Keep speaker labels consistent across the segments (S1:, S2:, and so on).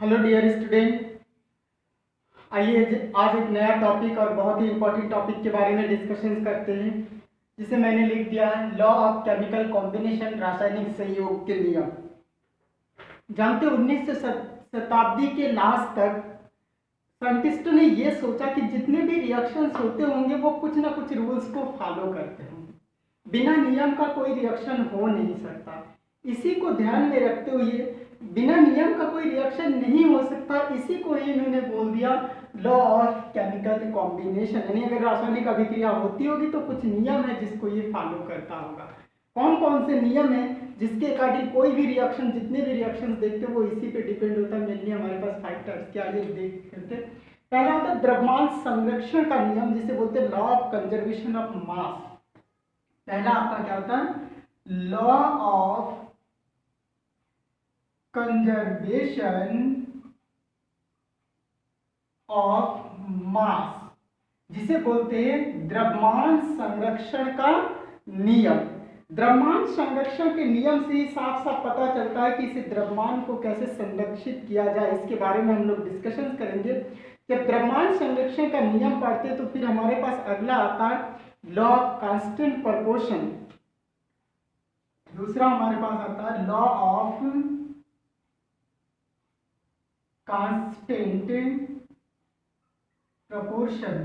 S1: Hello dear student. आइए आज एक नया टॉपिक और बहुत ही इम्पोर्टेंट टॉपिक के बारे में डिस्कशन करते हैं, जिसे मैंने लिख दिया है लॉ ऑफ केमिकल कॉम्बिनेशन, रासायनिक संयोग के नियम। जानते 19वीं शताब्दी के लास्ट तक साइंटिस्टों ने यह सोचा कि जितने भी रिएक्शंस होते होंगे वो कुछ ना कुछ रूल्स को फॉलो करते होंगे। बिना नियम का कोई रिएक्शन हो नहीं सकता। इसी को ध्यान में रखते हुए बिना नियम का कोई रिएक्शन नहीं हो सकता, इसी को ही इन्होंने बोल दिया लॉ ऑफ केमिकल कॉम्बिनेशन। यानी अगर रासायनिक अभिक्रिया होती होगी तो कुछ नियम है जिसको ये फॉलो करता होगा। कौन कौन से नियम है जिसके अकॉर्डिंग कोई भी रिएक्शन, जितने भी रिएक्शंस देखते हैं वो इसी पे डिपेंड होता है। मेनली हमारे पास 5 टाइप्स के आगे देख करते। पहला होता है द्रव्यमान संरक्षण का नियम, जिसे बोलते हैं law of conservation of mass. पहला आपका क्या होता है? Law of conservation of mass, जिसे बोलते हैं द्रव्यमान संरक्षण का नियम। द्रव्यमान संरक्षण के नियम से ही साफ साफ पता चलता है कि इसे द्रव्यमान को कैसे संरक्षित किया जाए। इसके बारे में हम लोग डिस्कशन करेंगे। जब द्रव्यमान संरक्षण का नियम पढ़ते हैं तो फिर हमारे पास अगला आता है लॉ ऑफ कांस्टेंट प्रोपोर्शन। दूसरा हमारे पास आता है लॉ ऑफ कांस्टेंट प्रोपोर्शन,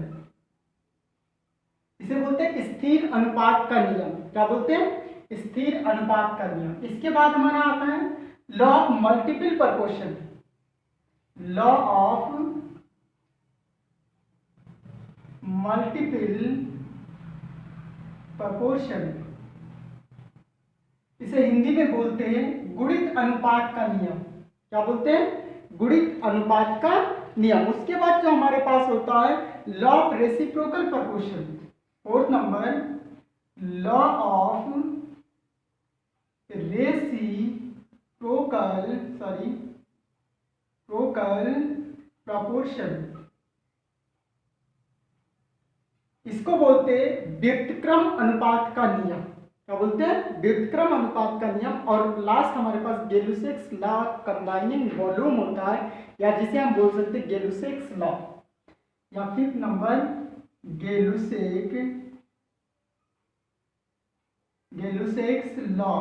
S1: इसे बोलते हैं स्थिर अनुपात का नियम। क्या बोलते हैं? स्थिर अनुपात का नियम। इसके बाद हमारा आता है law of multiple proportion. Law of multiple proportion, इसे हिंदी में बोलते हैं गुणित अनुपात का नियम। क्या बोलते हैं? गुणित अनुपात का नियम। उसके बाद जो हमारे पास होता है law of reciprocal proportion. Fourth number law of प्रोकल proportion, इसको बोलते हैं व्युत्क्रम अनुपात का नियम। क्या बोलते हैं? व्युत्क्रम अनुपात का नियम। और लास्ट हमारे पास गेलुसेक्स लॉ कंबाइनिंग वॉल्यूम होता है, या जिसे हम बोल सकते हैं गेलुसेक्स लॉ। या fifth number Gay Lussac's law,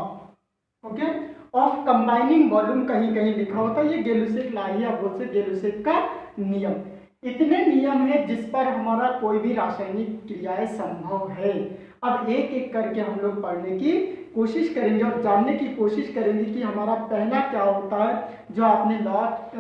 S1: okay, of combining volume कहीं कहीं लिखा होता है। ये गेलुसेक लॉ ही आप बोल सकते गेलुसेक का नियम। इतने नियम है जिस पर हमारा कोई भी रासायनिक क्रियाएं संभव है। अब एक एक करके हम लोग पढ़ने की कोशिश करेंगे और जानने की कोशिश करेंगे कि हमारा पहला क्या होता है। जो आपने law of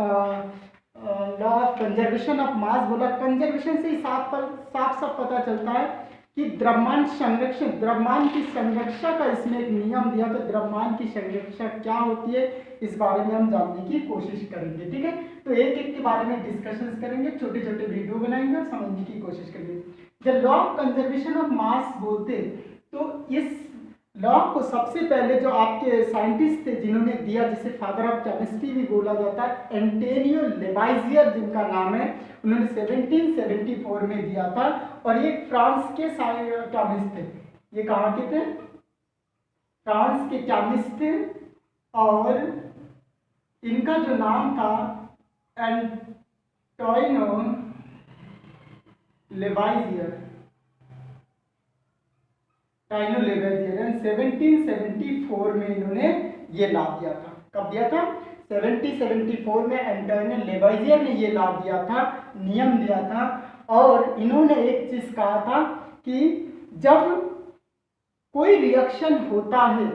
S1: conservation of mass बोला, कंजर्वेशन से ही साफ साफ पता चलता है कि द्रव्यमान संरक्षण, द्रव्यमान की संरक्षा का इसमें एक नियम दिया। तो द्रव्यमान की संरक्षा क्या होती है इस बारे में हम जानने की कोशिश करेंगे। ठीक है, तो एक एक के बारे में डिस्कशन करेंगे, छोटे छोटे वीडियो बनाएंगे और समझने की कोशिश करेंगे। जब law of conservation of mass बोलते तो इस लॉ को सबसे पहले जो आपके साइंटिस्ट थे जिन्होंने दिया, जिसे फादर ऑफ केमिस्ट्री भी बोला जाता है, एंटोनियो लेवाइजियर जिनका नाम है, उन्होंने 1774 में दिया था। और ये फ्रांस के केमिस्ट थे। ये कहाँ के थे? फ्रांस के केमिस्ट थे। और इनका जो नाम था एंटोनियो लेवाइजियर। 1774 में इन्होंने ये ला दिया था। कब दिया था? 1774 में एंटोनियो लेवाइजियर ने ये ला दिया था, नियम दिया था। और इन्होंने एक चीज कहा था कि जब कोई रिएक्शन होता है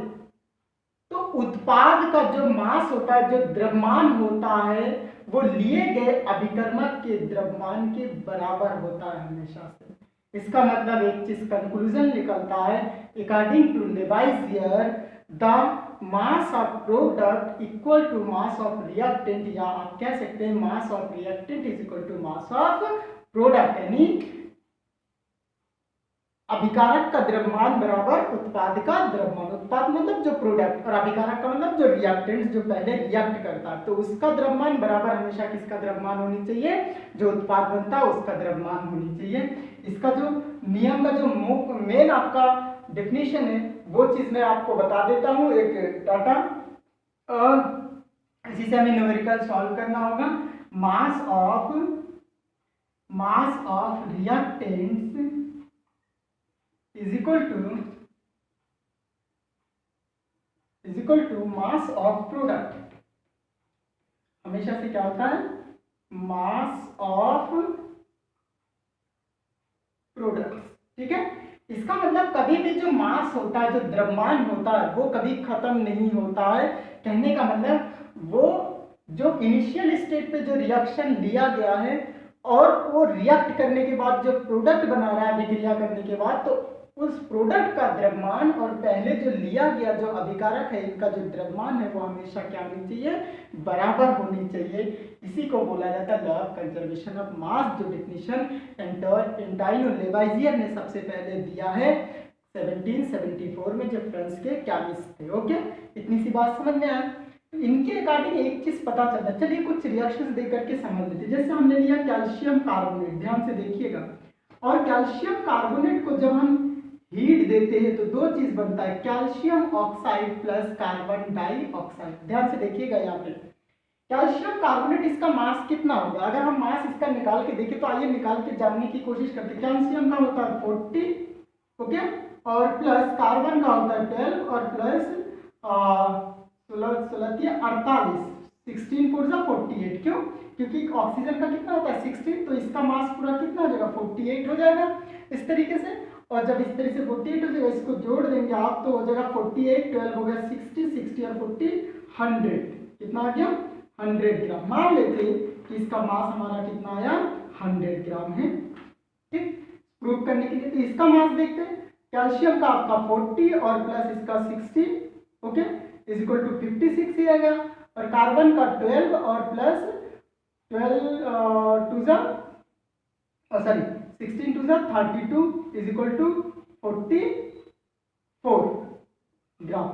S1: तो उत्पाद का जो मास होता है, जो द्रव्यमान होता है, वो लिए गए अभिकर्मक के द्रव्यमान के बराबर होता है हमेशा से। इसका मतलब एक चीज कंक्लूजन निकलता है, according to Lavoisier the mass of product equal to mass of reactant, या आप कह सकते हैं mass of reactant is equal to mass of product. यानी अभिकारक का द्रव्यमान बराबर उत्पाद का द्रव्यमान। उत्पाद मतलब जो प्रोडक्ट, और अभिकारक का मतलब जो रिएक्टेंट, जो पहले रिएक्ट करता है, तो उसका द्रव्यमान बराबर हमेशा किसका द्रव्यमान होनी चाहिए? जो उत्पाद बनता है उसका द्रव्यमान होनी चाहिए। इसका जो नियम का जो मेन आपका डेफिनेशन है वो चीज मैं आपको बता देता हूं। एक डाटा इसी से हमें न्यूमेरिकल सॉल्व करना होगा। Mass of reactants is equal to mass of product. हमेशा से क्या होता है, मास ऑफ प्रोडक्ट। ठीक है, इसका मतलब कभी भी जो मास होता है, जो द्रव्यमान होता है, वो कभी खत्म नहीं होता है। कहने का मतलब वो जो इनिशियल स्टेट पे जो रिएक्शन लिया गया है और वो रिएक्ट करने के बाद जो प्रोडक्ट बना रहा है अभिक्रिया करने के बाद, तो उस प्रोडक्ट का द्रव्यमान और पहले जो लिया गया जो अभिकारक है इनका जो द्रव्यमान है वो हमेशा क्या होनी चाहिए, बराबर होनी चाहिए। इसी को बोला जाता है law of conservation of mass, जो डेफिनेशन एंटाइनो लेवाइजियर ने सबसे पहले दिया है 1774 में, जो फ्रांस के केमिस्ट थे। ओके, इतनी सी बात समझ में आया। इनके अकॉर्डिंग एक चीज पता चलता है। चलिए कुछ रिएक्शंस देख करके समझ लेते। जैसे हमने लिया कैल्शियम कार्बोनेट, ध्यान से देखिएगा, और कैल्शियम कार्बोनेट को जब हम हीट देते हैं तो दो चीज बनता है, calcium oxide plus carbon dioxide. ध्यान से देखिएगा यहाँ पे कैल्शियम कार्बोनेट, इसका मास कितना होगा? अगर हम मास इसका निकाल के देखें तो आइए निकाल के जानने की कोशिश करते हैं। कैल्शियम का होता है 40, ओके, और प्लस कार्बन का होता है 12 और प्लस 48, 16 4 48। क्यों? क्योंकि ऑक्सीजन का कितना होता है 16, तो इसका मास पूरा कितना हो जाएगा 48 हो जाएगा इस तरीके से। और जब इस तरह से 48 हो जाएगा, इसको जोड़ देंगे आप तो हो जाएगा 48, 12 हो गया 60, 60 और 40 100। कितना आ गया? 100 ग्राम। मान लेते कि इसका मास हमारा कितना आया, 100 ग्राम है। ठीक, प्रूव करने के लिए तो इसका मास देखते हैं। कैल्शियम का आपका 40 और प्लस इसका 60, ओके, इज इक्वल टू 56 ही आएगा। और कार्बन का 12 और प्लस 12 टू जा सॉरी 16 टू जा 32 इज इक्वल टू 44 ग्राम,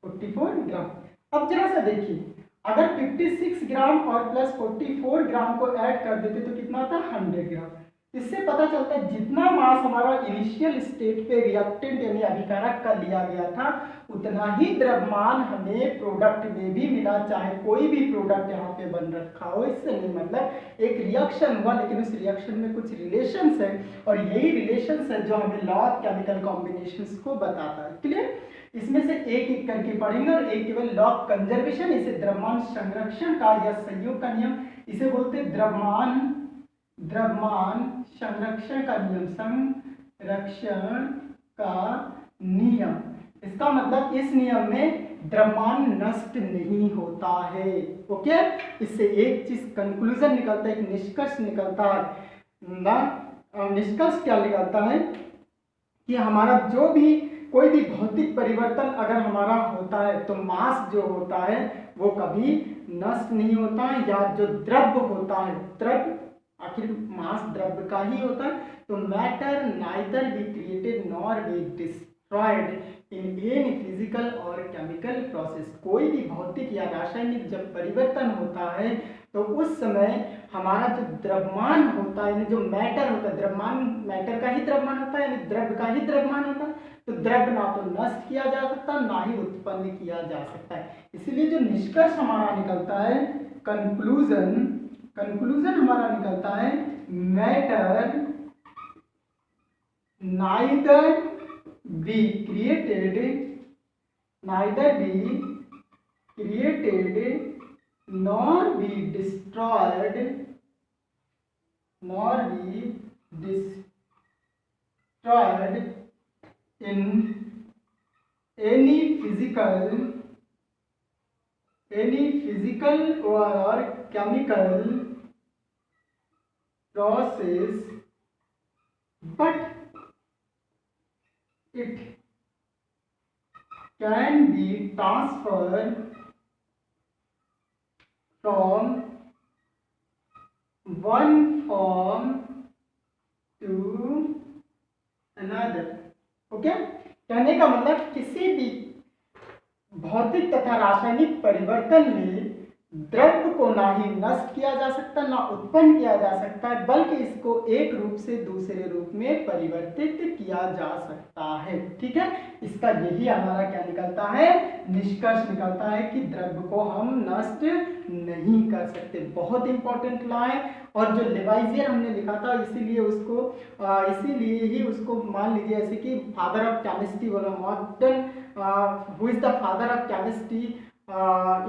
S1: 44 ग्राम। अब जरा सा देखिए, अगर 56 ग्राम और प्लस 44 ग्राम को ऐड कर देते तो कितना आता है 100 ग्राम। इससे पता चलता है जितना मास हमारा इनिशियल स्टेट पे रिएक्टेंट यानी अभिकारक का लिया गया था उतना ही द्रव्यमान हमें प्रोडक्ट में भी मिला, चाहे कोई भी प्रोडक्ट यहाँ पे बन रखा हो। इससे नहीं मतलब एक रिएक्शन हुआ लेकिन उस रिएक्शन में कुछ रिलेशंस है और यही रिलेशंस है जो हमें लॉ ऑफ केमिकल कॉम्बिनेशंस को बताता है। क्लियर? इसमें से एक एक करके पढ़ेंगे और एक केवल लॉ ऑफ कंजर्वेशन, इसे द्रव्यमान संरक्षण का या संयोग का नियम इसे बोलते हैं, द्रव्यमान संरक्षण का नियम, संरक्षण का नियम। इसका मतलब इस नियम में द्रव्यमान नष्ट नहीं होता है। ओके, इससे एक चीज कंक्लूजन निकलता है, एक निष्कर्ष निकलता है ना। निष्कर्ष क्या निकलता है कि हमारा जो भी कोई भी भौतिक परिवर्तन अगर हमारा होता है तो मास जो होता है वो कभी नष्ट नहीं होता है, या जो द्रव्य होता है, द्रव्य आखिर मास द्रव्य का ही होता है, तो matter neither be created nor be destroyed in any physical और केमिकल प्रोसेस। कोई भी भौतिक या रासायनिक जब परिवर्तन होता है तो उस समय हमारा जो द्रव्यमान होता है, जो मैटर होता है, द्रव्यमान मैटर का ही द्रव्यमान होता है, यानी द्रव्य का ही द्रव्यमान होता है, तो द्रव्य ना तो नष्ट किया जा सकता ना ही उत्पन्न किया जा सकता है। इसलिए जो निष्कर्ष हमारा निकलता है, कंक्लूजन हमारा निकलता है, matter neither be created nor be destroyed in any physical or chemical process, but it can be transferred from one form to another। Okay, कहने का मतलब किसी भी भौतिक तथा रासायनिक परिवर्तन में द्रव्य को ना ही नष्ट किया जा सकता ना उत्पन्न किया जा सकता है, बल्कि इसको एक रूप से दूसरे रूप में परिवर्तित किया जा सकता है। ठीक है, इसका यही हमारा क्या निकलता है, निष्कर्ष निकलता है कि द्रव्य को हम नष्ट नहीं कर सकते। बहुत इंपॉर्टेंट लॉ है। और जो लेवाइजियर हमने लिखा था इसीलिए ही उसको मान लीजिए ऐसे कि फादर ऑफ केमिस्ट्री बोला। Modern who is the father of chemistry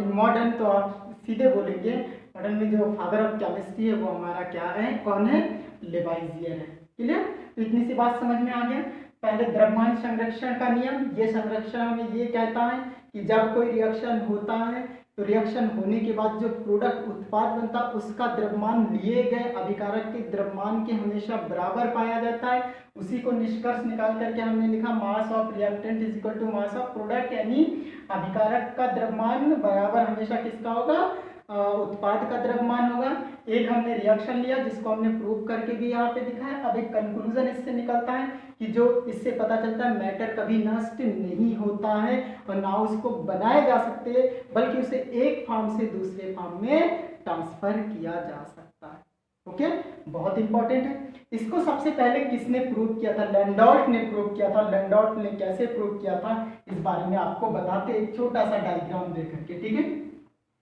S1: in modern, तो आप सीधे बोलेंगे मॉडर्न में जो फादर ऑफ केमिस्ट्री है वो हमारा क्या है, कौन है, लेवाइजियर है। क्लियर? तो इतनी सी बात समझ में आ गया। पहले द्रव्यमान संरक्षण का नियम, ये संरक्षण हमें ये कहता है कि जब कोई रिएक्शन होता है तो रिएक्शन होने के बाद जो प्रोडक्ट उत्पाद बनता है उसका द्रव्यमान लिए गए अभिकारक के द्रव्यमान के हमेशा बराबर पाया जाता है। उसी को निष्कर्ष निकाल करके हमने लिखा mass of reactant is equal to mass of product, यानी अभिकारक का द्रव्यमान बराबर हमेशा किसका होगा, उत्पाद का द्रव्यमान होगा। एक हमने रिएक्शन लिया जिसको हमने प्रूव करके भी यहाँ पे दिखाया। अब एक कंक्लूजन इससे निकलता है कि जो इससे पता चलता है मैटर कभी नष्ट नहीं होता है और ना उसको बनाए जा सकते, बल्कि उसे एक फॉर्म से दूसरे फॉर्म में ट्रांसफर किया जा सकता है। ओके, बहुत इंपॉर्टेंट है। इसको सबसे पहले किसने प्रूव किया था, लैंडोल्ट ने प्रूव किया था। लैंडोल्ट ने कैसे प्रूव किया था इस बारे में आपको बताते, एक छोटा सा डायग्राम दे करके, ठीक है।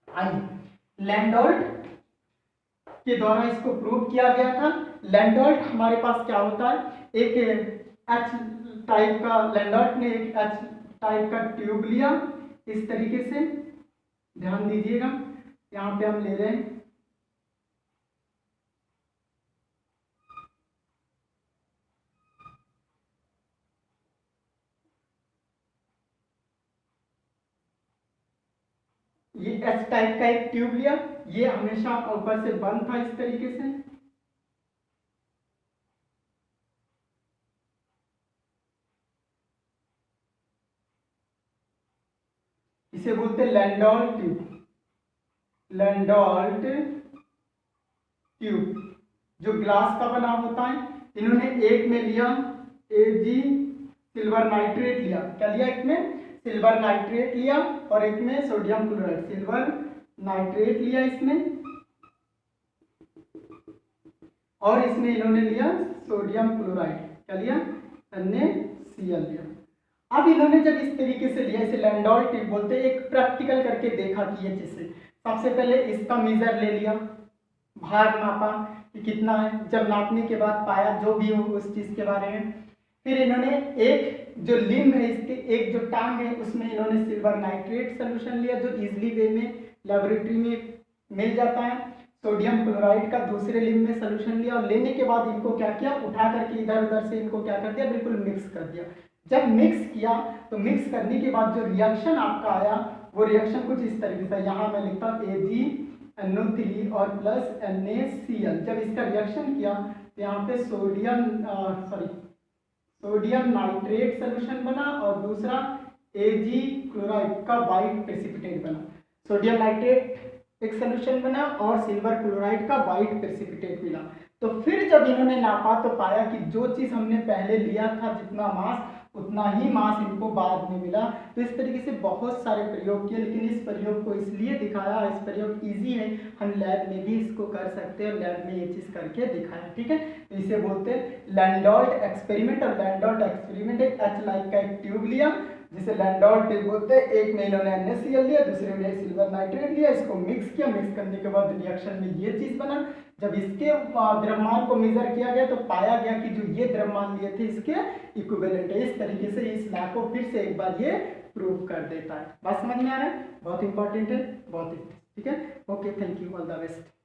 S1: आइए, लैंडोल्ट के द्वारा इसको प्रूव किया गया था। लैंडोल्ट हमारे पास क्या होता है, एक एच टाइप का, लैंडोल्ट ने एक एच टाइप का ट्यूब लिया इस तरीके से, ध्यान दीजिएगा यहाँ पे हम ले रहे हैं ये एच टाइप का एक ट्यूब लिया, ये हमेशा ऊपर से बंद था इस तरीके से। इसे बोलते हैं लैंडोल्ट ट्यूब। लैंडोल्ट ट्यूब जो ग्लास का बना होता है। इन्होंने एक में लिया Ag सिल्वर नाइट्रेट लिया, क्या लिया, एक में सिल्वर नाइट्रेट लिया और एक में सोडियम क्लोराइड, सिल्वर नाइट्रेट लिया इसमें, और इसमें इन्होंने लिया सोडियम क्लोराइड, क्या लिया, NaCl लिया। अब इन्होंने जब इस तरीके से लिया, इसे लैंडोल्ट ट्यूब बोलते हैं, एक प्रैक्टिकल करके देखा कि ये चीज़ से सबसे पहले इसका मेजर ले लिया, भार नापा कि कितना है, जब नापने के बाद पाया जो भी हो उस चीज़ के बारे में। फिर इन्होंने एक जो लिम्ब है इसके, एक जो टांग है उसमें इन्होंने सिल्वर नाइट्रेट सोल्यूशन लिया जो इजीली वे में लेबोरेटरी में मिल जाता है। सोडियम क्लोराइड का दूसरे लिम्ब में सोल्यूशन लिया और लेने के बाद इनको क्या किया, उठा करके इधर उधर से इनको क्या कर दिया, बिल्कुल मिक्स कर दिया। जब मिक्स किया तो मिक्स करने के बाद जो रिएक्शन आपका आया वो रिएक्शन कुछ इस तरीके से, यहाँ मैं लिखता हूँ AgNO3 और प्लस NaCl। जब इसका रिएक्शन किया तो यहाँ पे सोडियम नाइट्रेट सोल्यूशन बना और दूसरा Ag क्लोराइड का वाइट प्रेसिपिटेट बना। सोडियम नाइट्रेट एक सोल्यूशन बना और सिल्वर क्लोराइड का वाइट प्रेसिपिटेट मिला। तो फिर जब इन्होंने नापा तो पाया कि जो चीज़ हमने पहले लिया था जितना मास, उतना ही मास इनको बाद में मिला। तो इस तरीके से बहुत सारे प्रयोग किए, लेकिन इस प्रयोग को इसलिए दिखाया, इस प्रयोग इजी है, हम लैब में भी इसको कर सकते हैं और लैब में ये चीज़ करके दिखाया, ठीक है। तो इसे बोलते हैं लैंडोल्ट एक्सपेरिमेंट। और लैंडोल्ट एक्सपेरिमेंट एक एच लाइक का एक ट्यूब लिया जिसे लैंडोल्ट ट्यूब बोलते हैं। एक में इन्होंने NaCl लिया, दूसरे में सिल्वर नाइट्रेट लिया, इसको मिक्स किया। मिक्स करने के बाद रिएक्शन में ये चीज़ बना। जब इसके द्रव्यमान को मेजर किया गया तो पाया गया कि जो ये द्रव्यमान लिए थे इसके इक्विवेलेंट है। इस तरीके से इस लॉ को फिर से एक बार ये प्रूव कर देता है। बात समझ में आ रहा है, बहुत इंपॉर्टेंट है, बहुत, ठीक है। Okay, thank you, all the best.